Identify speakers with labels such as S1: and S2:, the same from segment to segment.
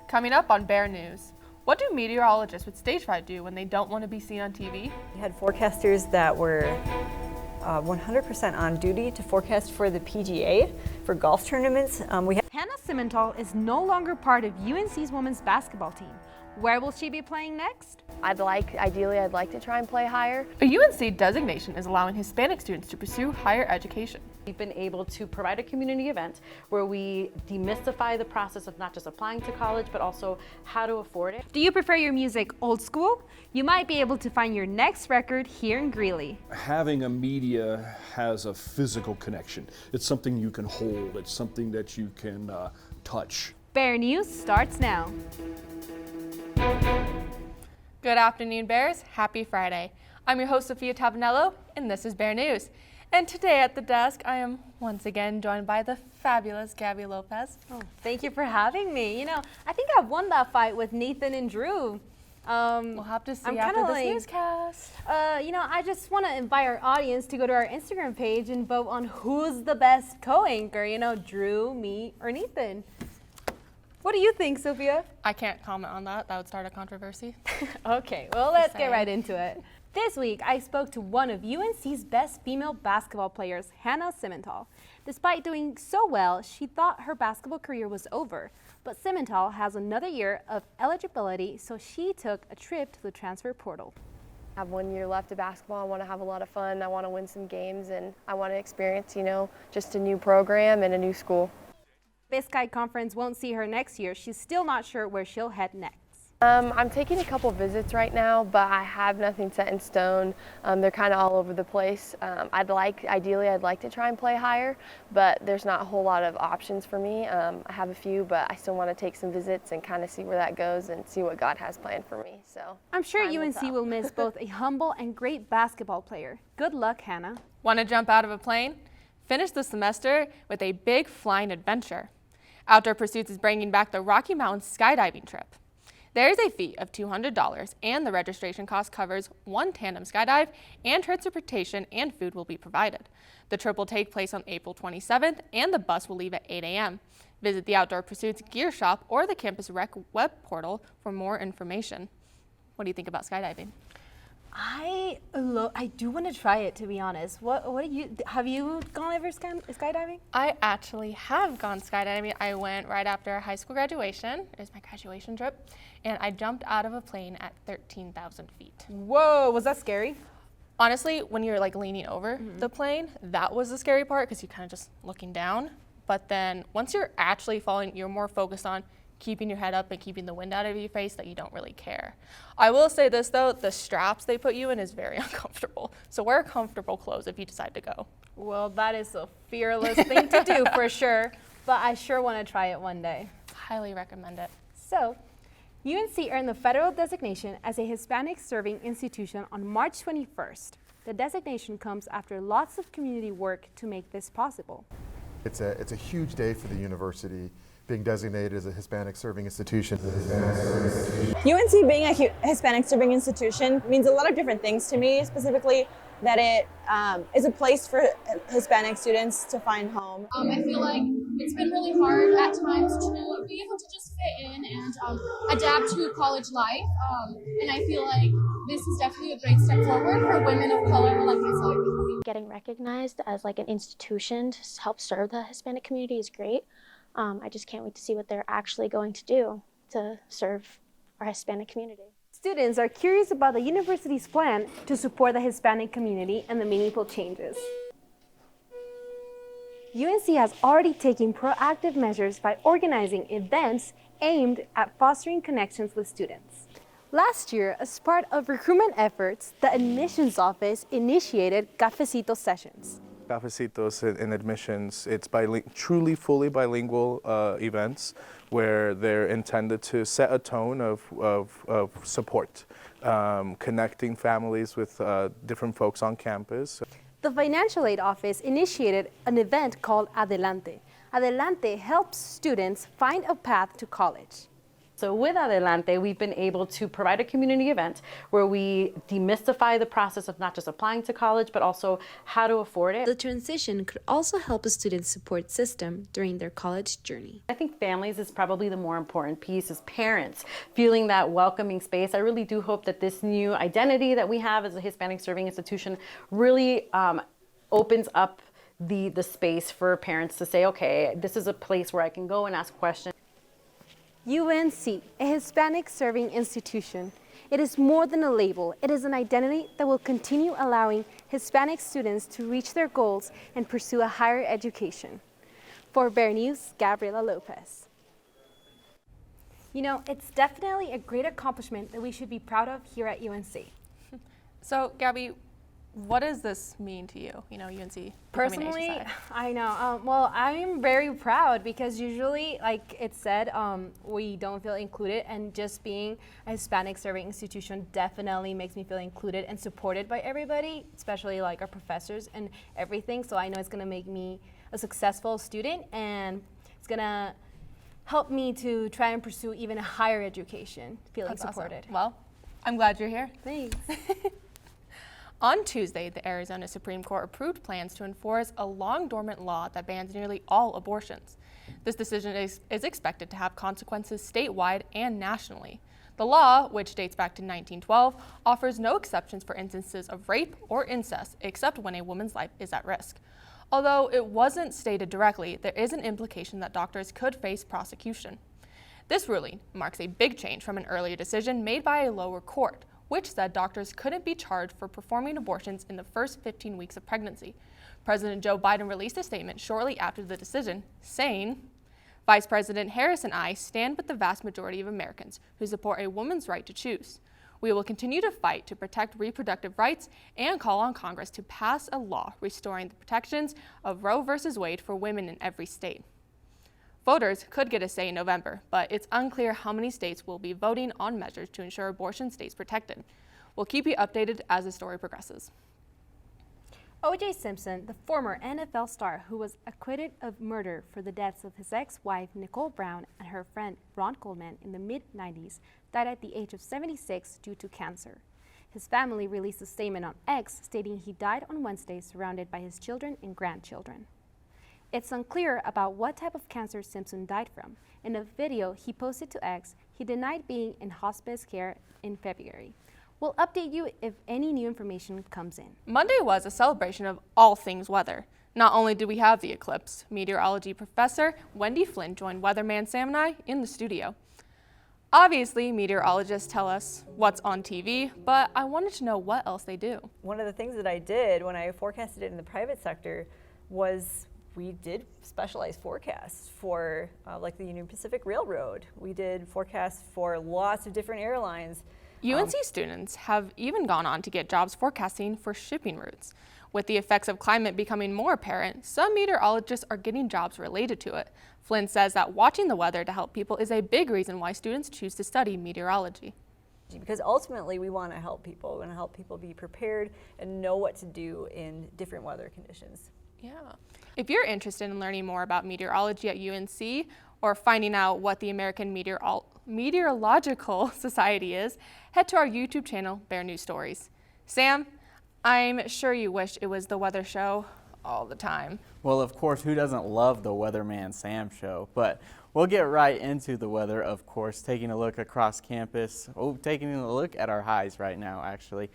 S1: Coming up on Bear News, what do meteorologists with stage fright do when they don't want to be seen on TV?
S2: We had forecasters that were 100% on duty to forecast for the PGA for golf tournaments.
S3: Hannah Simmental is no longer part of UNC's women's basketball team. Where will she be playing next?
S4: Ideally, I'd like to try and play higher.
S1: A UNC designation is allowing Hispanic students to pursue higher education.
S5: We've been able to provide a community event where we demystify the process of not just applying to college, but also how to afford it.
S3: Do you prefer your music old school? You might be able to find your next record here in Greeley.
S6: Having a media has a physical connection. It's something you can hold. It's something that you can touch.
S3: Bear News starts now.
S1: Good afternoon, Bears. Happy Friday. I'm your host, Sophia Tavanello, and this is Bear News. And today at the desk, I am once again joined by the fabulous Gabby Lopez.
S3: Oh, thank you for having me. You know, I think I won that fight with Nathan and Drew.
S1: We'll have to see after this newscast.
S3: I just want to invite our audience to go to our Instagram page and vote on who's the best co-anchor, Drew, me, or Nathan. What do you think, Sophia?
S1: I can't comment on that. That would start a controversy.
S3: Okay, well, let's get right into it. This week, I spoke to one of UNC's best female basketball players, Hannah Simmental. Despite doing so well, she thought her basketball career was over. But Simmental has another year of eligibility, so she took a trip to the transfer portal.
S4: I have 1 year left of basketball. I want to have a lot of fun. I want to win some games, and I want to experience, just a new program and a new school.
S3: Big Sky Conference won't see her next year. She's still not sure where she'll head next.
S4: I'm taking a couple visits right now, but I have nothing set in stone. They're kind of all over the place. Ideally, I'd like to try and play higher, but there's not a whole lot of options for me. I have a few, but I still want to take some visits and kind of see where that goes and see what God has planned for me. So
S3: I'm sure UNC will miss both a humble and great basketball player. Good luck, Hannah.
S1: Want to jump out of a plane? Finish the semester with a big flying adventure. Outdoor Pursuits is bringing back the Rocky Mountains skydiving trip. There is a fee of $200, and the registration cost covers one tandem skydive, and transportation and food will be provided. The trip will take place on April 27th, and the bus will leave at 8 a.m. Visit the Outdoor Pursuits gear shop or the Campus Rec web portal for more information. What do you think about skydiving?
S3: I do want to try it, to be honest. Have you gone ever skydiving?
S1: I actually have gone skydiving. I went right after high school graduation. It was my graduation trip, and I jumped out of a plane at 13,000 feet.
S3: Whoa, was that scary?
S1: Honestly, when you're leaning over the plane, that was the scary part because you're kind of just looking down. But then once you're actually falling, you're more focused on keeping your head up and keeping the wind out of your face that you don't really care. I will say this though, the straps they put you in is very uncomfortable. So wear comfortable clothes if you decide to go.
S3: Well, that is a fearless thing to do for sure, but I sure want to try it one day.
S1: Highly recommend it.
S3: So, UNC earned the federal designation as a Hispanic serving institution on March 21st. The designation comes after lots of community work to make this possible.
S7: It's a huge day for the university, being designated as a Hispanic serving institution.
S8: UNC being a Hispanic serving institution means a lot of different things to me, specifically that it is a place for Hispanic students to find home.
S9: I feel like it's been really hard at times to be able to just fit in and adapt to college life. And I feel like this is definitely a great step forward for women of color like myself.
S10: Getting recognized as an institution to help serve the Hispanic community is great. I just can't wait to see what they're actually going to do to serve our Hispanic community.
S3: Students are curious about the university's plan to support the Hispanic community and the meaningful changes. UNC has already taken proactive measures by organizing events aimed at fostering connections with students. Last year, as part of recruitment efforts, the admissions office initiated Cafecito sessions.
S11: Cafecitos in admissions, it's truly fully bilingual events where they're intended to set a tone of support, connecting families with different folks on campus.
S3: The financial aid office initiated an event called Adelante. Adelante helps students find a path to college.
S5: So with Adelante, we've been able to provide a community event where we demystify the process of not just applying to college, but also how to afford it.
S12: The transition could also help a student's support system during their college journey.
S5: I think families is probably the more important piece, is parents feeling that welcoming space. I really do hope that this new identity that we have as a Hispanic serving institution really opens up the space for parents to say, okay, this is a place where I can go and ask questions.
S3: UNC, a Hispanic serving institution. It is more than a label. It is an identity that will continue allowing Hispanic students to reach their goals and pursue a higher education. For Bear News, Gabriela Lopez. You know, it's definitely a great accomplishment that we should be proud of here at UNC.
S1: So, Gabby, what does this mean to you, UNC?
S3: Personally, I know. Well, I'm very proud because usually, like it said, we don't feel included, and just being a Hispanic serving institution definitely makes me feel included and supported by everybody, especially like our professors and everything. So I know it's going to make me a successful student, and it's going to help me to try and pursue even a higher education, feeling
S1: That's
S3: supported.
S1: Awesome. Well, I'm glad you're here.
S3: Thanks.
S1: On Tuesday, the Arizona Supreme Court approved plans to enforce a long-dormant law that bans nearly all abortions. This decision is expected to have consequences statewide and nationally. The law, which dates back to 1912, offers no exceptions for instances of rape or incest except when a woman's life is at risk. Although it wasn't stated directly, there is an implication that doctors could face prosecution. This ruling marks a big change from an earlier decision made by a lower court, which said doctors couldn't be charged for performing abortions in the first 15 weeks of pregnancy. President Joe Biden released a statement shortly after the decision, saying, "Vice President Harris and I stand with the vast majority of Americans who support a woman's right to choose. We will continue to fight to protect reproductive rights and call on Congress to pass a law restoring the protections of Roe v. Wade for women in every state." Voters could get a say in November, but it's unclear how many states will be voting on measures to ensure abortion stays protected. We'll keep you updated as the story progresses.
S3: O.J. Simpson, the former NFL star who was acquitted of murder for the deaths of his ex-wife Nicole Brown and her friend Ron Coleman in the mid-90s, died at the age of 76 due to cancer. His family released a statement on X stating he died on Wednesday surrounded by his children and grandchildren. It's unclear about what type of cancer Simpson died from. In a video he posted to X, he denied being in hospice care in February. We'll update you if any new information comes in.
S1: Monday was a celebration of all things weather. Not only did we have the eclipse, meteorology professor Wendy Flynn joined weatherman Sam and I in the studio. Obviously, meteorologists tell us what's on TV, but I wanted to know what else they do.
S2: One of the things that I did when I forecasted it in the private sector was we did specialized forecasts for like the Union Pacific Railroad. We did forecasts for lots of different airlines.
S1: UNC students have even gone on to get jobs forecasting for shipping routes. With the effects of climate becoming more apparent, some meteorologists are getting jobs related to it. Flynn says that watching the weather to help people is a big reason why students choose to study meteorology.
S2: Because ultimately we want to help people. We want to help people be prepared and know what to do in different weather conditions.
S1: Yeah. If you're interested in learning more about meteorology at UNC or finding out what the American Meteorological Society is, head to our YouTube channel, Bear News Stories. Sam, I'm sure you wish it was the weather show all the time.
S13: Well, of course, who doesn't love the Weatherman Sam show? But we'll get right into the weather, of course, taking a look across campus. Taking a look at our highs right now, actually.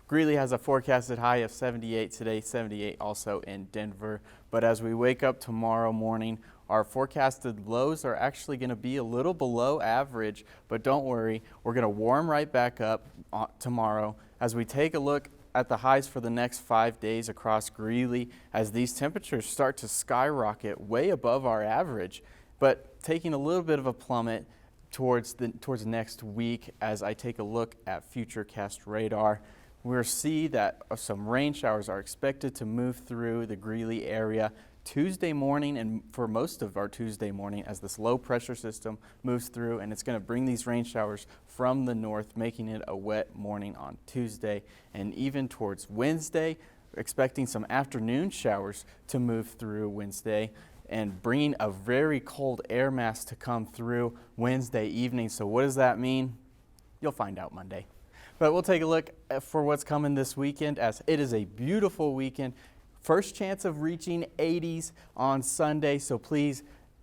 S13: Greeley has a forecasted high of 78 today, 78 also in Denver. But as we wake up tomorrow morning, our forecasted lows are actually going to be a little below average, but don't worry, we're going to warm right back up tomorrow. As we take a look at the highs for the next 5 days across Greeley, as these temperatures start to skyrocket way above our average, but taking a little bit of a plummet towards next week as I take a look at Futurecast radar. We'll see that some rain showers are expected to move through the Greeley area Tuesday morning and for most of our Tuesday morning as this low pressure system moves through, and it's going to bring these rain showers from the north, making it a wet morning on Tuesday. And even towards Wednesday, expecting some afternoon showers to move through Wednesday. and bringing a very cold air mass to come through Wednesday evening. So what does that mean? You'll find out Monday. But we'll take a look for what's coming this weekend, as it is a beautiful weekend. First chance of reaching 80s on Sunday, so please,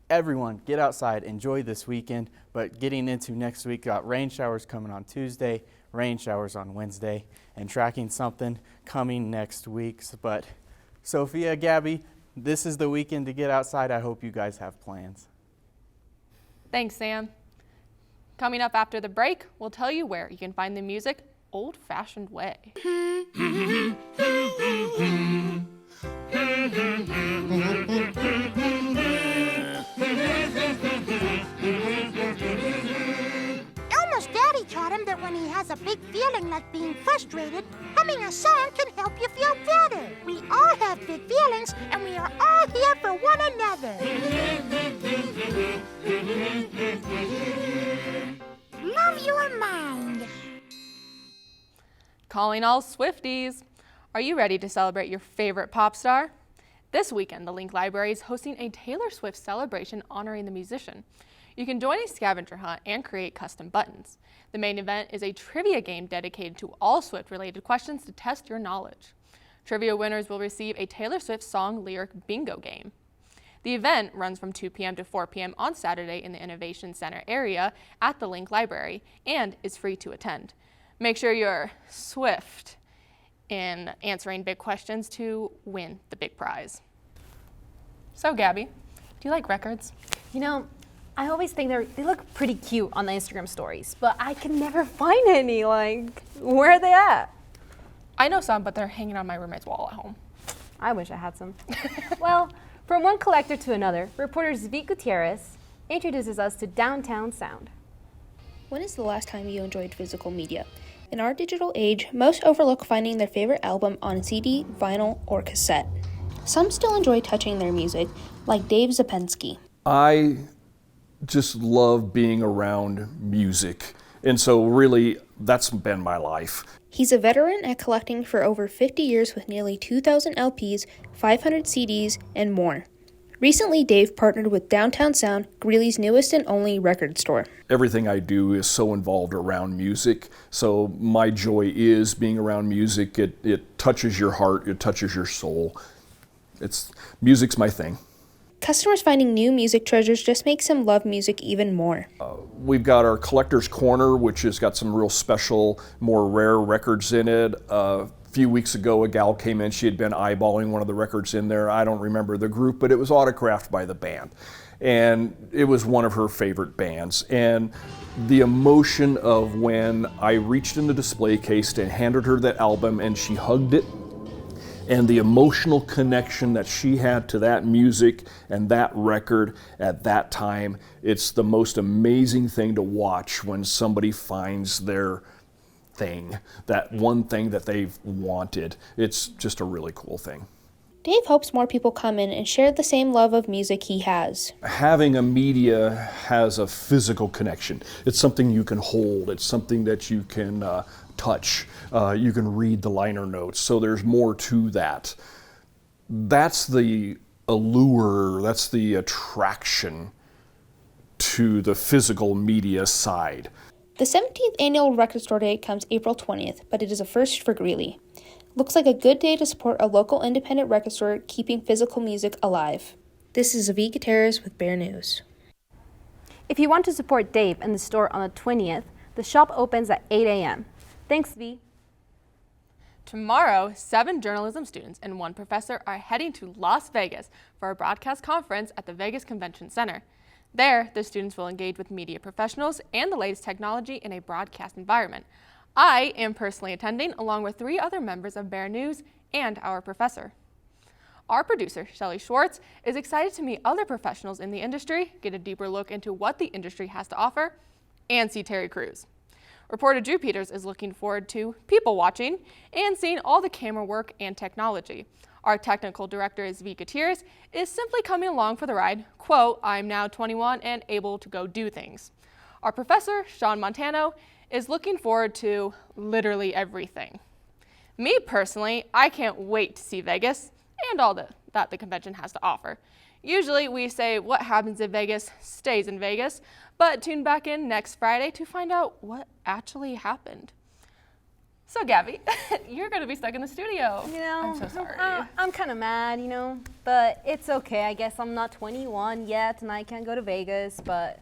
S13: everyone, get outside, enjoy this weekend. But getting into next week, got rain showers coming on Tuesday, rain showers on Wednesday, and tracking something coming next week. But Sophia, Gabby, this is the weekend to get outside. I hope you guys have plans.
S1: Thanks, Sam. Coming up after the break, we'll tell you where you can find the music Old-Fashioned Way.
S14: Elmo's daddy taught him that when he has a big feeling like being frustrated, humming a song can help you feel better. We all have big feelings, and we are all here for one another. Love your mind.
S1: Calling all Swifties. Are you ready to celebrate your favorite pop star? This weekend, the Link Library is hosting a Taylor Swift celebration honoring the musician. You can join a scavenger hunt and create custom buttons. The main event is a trivia game dedicated to all Swift-related questions to test your knowledge. Trivia winners will receive a Taylor Swift song lyric bingo game. The event runs from 2 p.m. to 4 p.m. on Saturday in the Innovation Center area at the Link Library and is free to attend. Make sure you're swift in answering big questions to win the big prize. So, Gabby, do you like records?
S3: You know, I always think they look pretty cute on the Instagram stories, but I can never find any. Like, where are they at?
S1: I know some, but they're hanging on my roommate's wall at home.
S3: I wish I had some. Well, from one collector to another, reporter Zvi Gutierrez introduces us to Downtown Sound.
S15: When is the last time you enjoyed physical media? In our digital age, most overlook finding their favorite album on CD, vinyl, or cassette. Some still enjoy touching their music, like Dave Zapensky.
S6: I just love being around music, and so really that's been my life.
S15: He's a veteran at collecting for over 50 years with nearly 2,000 LPs, 500 CDs, and more. Recently, Dave partnered with Downtown Sound, Greeley's newest and only record store.
S6: Everything I do is so involved around music, so my joy is being around music. It touches your heart, it touches your soul. Music's my thing.
S15: Customers finding new music treasures just makes them love music even more.
S6: We've got our Collector's Corner, which has got some real special, more rare records in it. A few weeks ago, a gal came in, she had been eyeballing one of the records in there. I don't remember the group, but it was autographed by the band. And it was one of her favorite bands. And the emotion of when I reached in the display case and handed her that album and she hugged it, and the emotional connection that she had to that music and that record at that time, it's the most amazing thing to watch when somebody finds their thing, that one thing that they've wanted. It's just a really cool thing.
S15: Dave hopes more people come in and share the same love of music he has.
S6: Having a media has a physical connection. It's something you can hold. It's something that you can touch. You can read the liner notes. So there's more to that. That's the allure, that's the attraction to the physical media side.
S15: The 17th annual Record Store Day comes April 20th, but it is a first for Greeley. Looks like a good day to support a local independent record store keeping physical music alive. This is Zvi Gutierrez with Bear News.
S3: If you want to support Dave and the store on the 20th, the shop opens at 8 a.m. Thanks, Zvi.
S1: Tomorrow, 7 journalism students and 1 professor are heading to Las Vegas for a broadcast conference at the Vegas Convention Center. There, the students will engage with media professionals and the latest technology in a broadcast environment. I am personally attending along with 3 other members of Bear News and our professor. Our producer, Shelly Schwartz, is excited to meet other professionals in the industry, get a deeper look into what the industry has to offer, and see Terry Crews. Reporter Drew Peters is looking forward to people watching and seeing all the camera work and technology. Our technical director, Zvi Gutierrez, is simply coming along for the ride. Quote, "I'm now 21 and able to go do things." Our professor, Sean Montano, is looking forward to literally everything. Me personally, I can't wait to see Vegas and all that the convention has to offer. Usually we say what happens in Vegas stays in Vegas, but tune back in next Friday to find out what actually happened. So Gabby, you're going to be stuck in the studio.
S3: You know,
S1: I'm so sorry.
S3: I'm kind of mad, you know, but it's okay. I guess I'm not 21 yet and I can't go to Vegas, but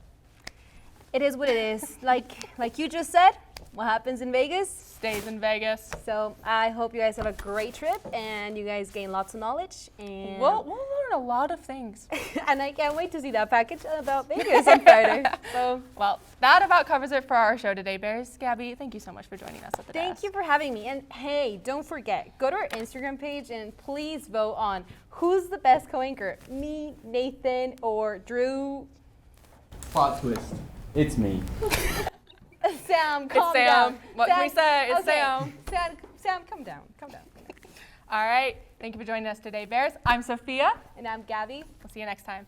S3: it is what it is. Like you just said, what happens in Vegas
S1: stays in Vegas.
S3: So I hope you guys have a great trip and you guys gain lots of knowledge. And
S1: we'll learn a lot of things.
S3: And I can't wait to see that package about Vegas on Friday. So,
S1: well, that about covers it for our show today, Bears. Gabby, thank you so much for joining us at the desk.
S3: Thank you for having me. And hey, don't forget, go to our Instagram page and please vote on who's the best co-anchor, me, Nathan, or Drew.
S13: Plot twist. It's me.
S3: Sam, calm
S1: Sam.
S3: down.
S1: What
S3: Sam,
S1: can we say? It's
S3: okay.
S1: Sam.
S3: Sam, come down. Come down.
S1: All right. Thank you for joining us today, Bears. I'm Sophia.
S3: And I'm Gabby.
S1: We'll see you next time.